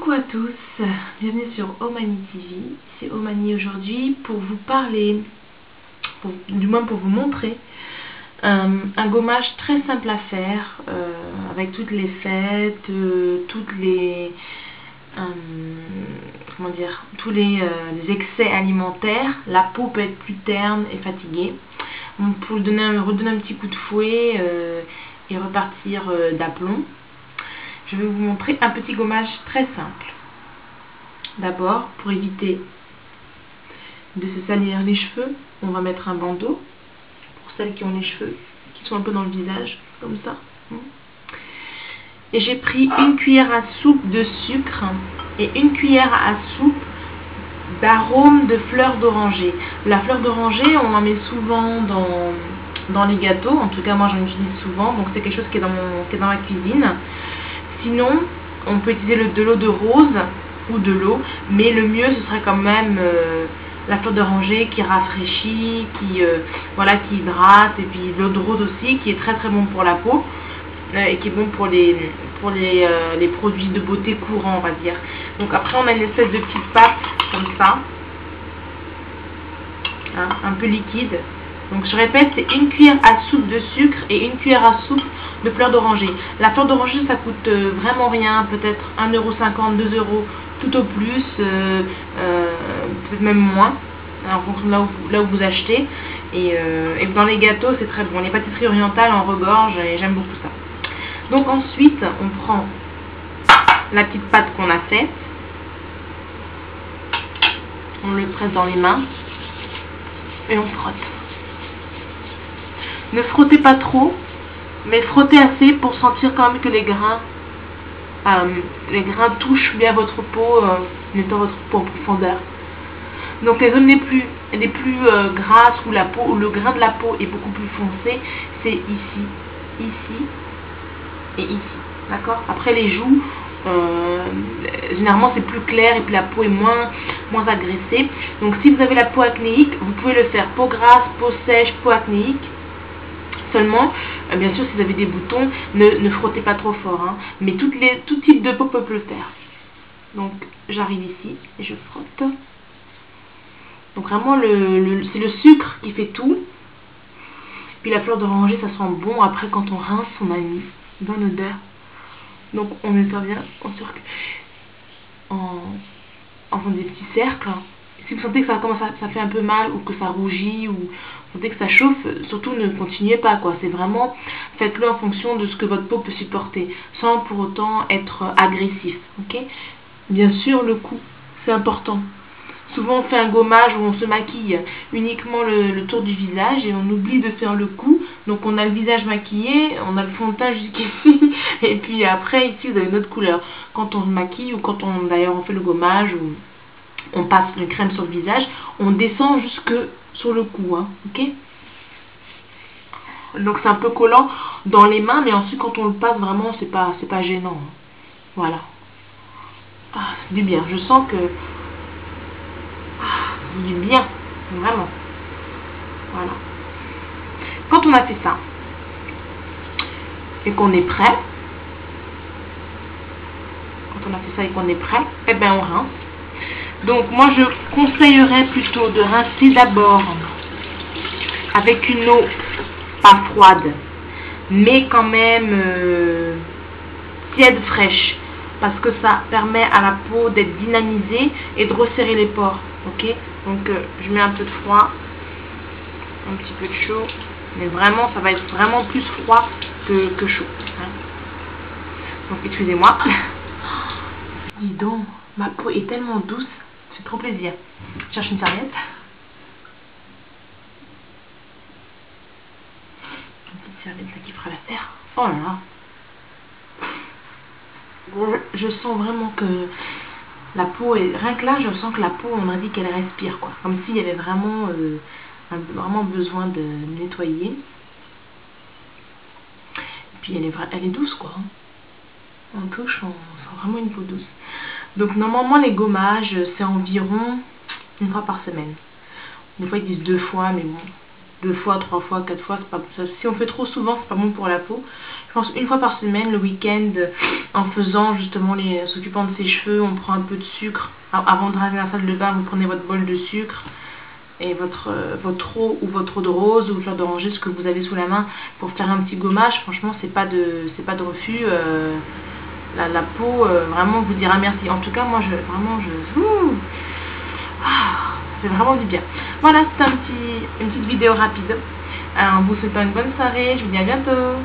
Coucou à tous, bienvenue sur Omani TV. C'est Omani aujourd'hui pour vous parler, du moins pour vous montrer un gommage très simple à faire avec toutes les fêtes, tous les excès alimentaires. La peau peut être plus terne et fatiguée. Pour redonner un petit coup de fouet et repartir d'aplomb, je vais vous montrer un petit gommage très simple. D'abord, pour éviter de se salir les cheveux, on va mettre un bandeau pour celles qui ont les cheveux qui sont un peu dans le visage, comme ça. Et j'ai pris une cuillère à soupe de sucre et une cuillère à soupe d'arôme de fleur d'oranger. La fleur d'oranger, on en met souvent dans les gâteaux. En tout cas, moi j'en utilise souvent, donc c'est quelque chose qui est dans ma cuisine. Sinon, on peut utiliser de l'eau de rose ou de l'eau, mais le mieux ce serait quand même la fleur d'oranger qui rafraîchit, qui hydrate, et puis l'eau de rose aussi qui est très très bon pour la peau et qui est bon pour les produits de beauté courants, on va dire. Donc après on a une espèce de petite pâte comme ça, un peu liquide. Donc je répète, c'est une cuillère à soupe de sucre et une cuillère à soupe de fleur d'oranger. La fleur d'oranger, ça coûte vraiment rien, peut-être 1,50 €, 2 €, tout au plus, peut-être même moins, en fonction de là où vous achetez. Et dans les gâteaux, c'est très bon. Les pâtisseries orientales en regorge et j'aime beaucoup ça. Donc ensuite, on prend la petite pâte qu'on a faite, on le presse dans les mains et on frotte. Ne frottez pas trop, mais frottez assez pour sentir quand même que les grains touchent bien votre peau, nettoient votre peau en profondeur. Donc les zones les plus grasses où le grain de la peau est beaucoup plus foncé, c'est ici, ici et ici. D'accord? Après les joues, généralement c'est plus clair et puis la peau est moins agressée. Donc si vous avez la peau acnéique, vous pouvez le faire peau grasse, peau sèche, peau acnéique. Seulement, bien sûr, si vous avez des boutons, ne frottez pas trop fort, hein. Mais tout type de peau peut le faire. Donc, j'arrive ici et je frotte. Donc vraiment, c'est le sucre qui fait tout. Puis la fleur d'oranger, ça sent bon. Après, quand on rince, on a une bonne odeur. Donc, on nettoie bien en faisant des petits cercles. Si vous sentez que ça fait un peu mal ou que ça rougit ou vous sentez que ça chauffe, surtout ne continuez pas, quoi. C'est vraiment, faites-le en fonction de ce que votre peau peut supporter, sans pour autant être agressif, ok? Bien sûr, le cou, c'est important. Souvent on fait un gommage où on se maquille uniquement le tour du visage et on oublie de faire le cou. Donc on a le visage maquillé, on a le fond de teint jusqu'ici et puis après ici vous avez une autre couleur. Quand on se maquille ou quand on fait le gommage ou on passe une crème sur le visage, on descend jusque sur le cou, hein, ok? Donc c'est un peu collant dans les mains, mais ensuite quand on le passe vraiment, c'est pas gênant, hein. Voilà. Ah, du bien. Je sens que du bien, vraiment. Voilà. Quand on a fait ça et qu'on est prêt, eh ben on rince. Donc moi je conseillerais plutôt de rincer d'abord avec une eau pas froide, mais quand même tiède, fraîche, parce que ça permet à la peau d'être dynamisée et de resserrer les pores, ok? Donc je mets un peu de froid, un petit peu de chaud, mais vraiment ça va être vraiment plus froid que chaud, hein? Donc excusez-moi. Dis donc, ma peau est tellement douce. C'est trop plaisir. Je cherche une serviette. Une petite serviette là qui fera l'affaire. Oh là là. Je sens vraiment que la peau est... Rien que là, je sens que la peau, on a dit qu'elle respire, quoi. Comme s'il y avait vraiment besoin de nettoyer. Et puis elle est douce, quoi. On touche, on sent vraiment une peau douce. Donc normalement les gommages c'est environ une fois par semaine. Des fois ils disent 2 fois, mais bon, 2 fois, 3 fois, 4 fois, c'est pas ça. Si on fait trop souvent, c'est pas bon pour la peau. Je pense une fois par semaine, le week-end, en faisant justement s'occupant de ses cheveux, on prend un peu de sucre. Avant de rentrer dans la salle de bain, vous prenez votre bol de sucre et votre eau ou votre eau de rose ou le fleur d'oranger, ce que vous avez sous la main, pour faire un petit gommage. Franchement, c'est pas de refus. La peau vraiment vous dira merci. En tout cas, moi, ça fait vraiment du bien. Voilà, c'est une petite vidéo rapide. En vous souhaitant une bonne soirée. Je vous dis à bientôt.